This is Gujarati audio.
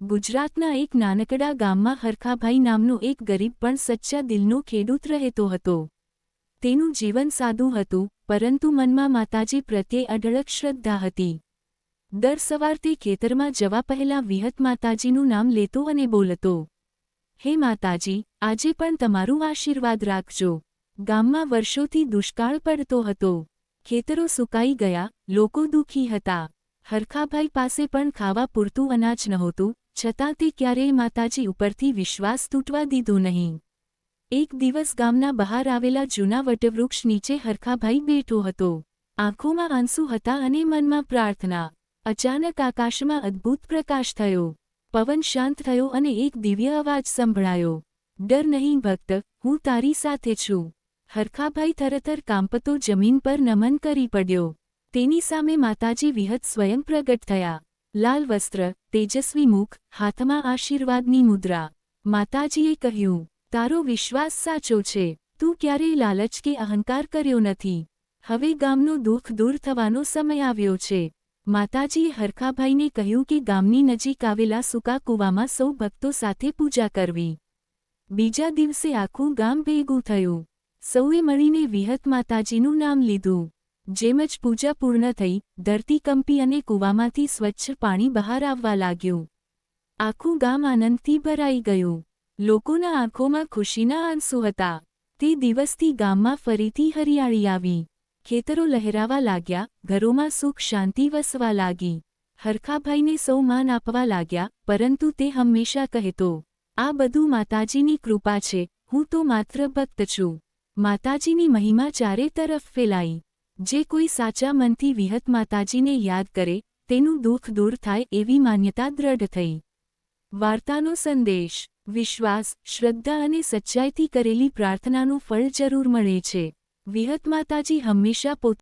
ગુજરાતના એક નાનકડા ગામમાં હરખાભાઈ નામનો એક ગરીબ પણ સચ્ચા દિલનો ખેડૂત રહેતો હતો. તેનું જીવન સાદું હતું, પરંતુ મનમાં માતાજી પ્રત્યે અઢળક શ્રદ્ધા હતી. દર સવાર તે ખેતરમાં જવા પહેલાં વિહત માતાજીનું નામ લેતો અને બોલતો, હે માતાજી, આજે પણ તમારું આશીર્વાદ રાખજો. ગામમાં વર્ષોથી દુષ્કાળ પડતો હતો. ખેતરો સુકાઈ ગયા, લોકો દુઃખી હતા. હરખાભાઈ પાસે પણ ખાવા પૂરતું અનાજ નહોતું, છતાં તે ક્યારેય માતાજી ઉપરથી વિશ્વાસ તૂટવા દીધો નહીં. એક દિવસ ગામના બહાર આવેલા જૂના વટવૃક્ષ નીચે હરખાભાઈ બેઠો હતો. આંખોમાં આંસુ હતા અને મનમાં પ્રાર્થના. અચાનક આકાશમાં અદ્ભુત પ્રકાશ થયો. પવન શાંત થયો અને એક દિવ્ય અવાજ સંભળાયો, ડર નહીં ભક્ત, હું તારી સાથે છું. હરખાભાઈ થરથર કાંપતો જમીન પર નમન કરી પડ્યો. તેની સામે માતાજી વિહત સ્વયં પ્રગટ થયા. લાલ વસ્ત્ર, તેજસ્વી મુખ, હાથમાં આશીર્વાદની મુદ્રા. માતાજીએ કહ્યું, તારો વિશ્વાસ સાચો છે. તું ક્યારેય લાલચ કે અહંકાર કર્યો નથી. હવે ગામનું દુઃખ દૂર થવાનો સમય આવ્યો છે. માતાજીએ હરખાભાઈને કહ્યું કે ગામની નજીક આવેલા સૂકા કૂવામાં સૌ ભક્તો સાથે પૂજા કરવી. બીજા દિવસે આખું ગામ ભેગું થયું. સૌએ મળીને વિહત માતાજીનું નામ લીધું. જેમ જ પૂજા પૂર્ણ થઈ, ધરતી કંપી અને કૂવામાંથી સ્વચ્છ પાણી બહાર આવવા લાગ્યું. આખું ગામ આનંદથી ભરાઈ ગયું. લોકોના આંખોમાં ખુશીના આંસુ હતા. તે દિવસથી ગામમાં ફરીથી હરિયાળી આવી. ખેતરો લહેરાવા લાગ્યા, ઘરોમાં સુખ શાંતિ વસવા લાગી. હરખાભાઈને સૌ માન આપવા લાગ્યા, પરંતુ તે હંમેશા કહેતો, આ બધું માતાજીની કૃપા છે, હું તો માત્ર ભક્ત છું. માતાજીની મહિમા ચારે તરફ ફેલાઈ. જે કોઈ સાચા મનથી વિહત માતાજીને યાદ કરે, તેનું દુઃખ દૂર થાય એવી માન્યતા દ્રઢ થઈ. વાર્તાનો સંદેશ: વિશ્વાસ, શ્રદ્ધા અને સચ્ચાઈથી કરેલી પ્રાર્થનાનું ફળ જરૂર મળે છે. વિહત માતાજી હંમેશા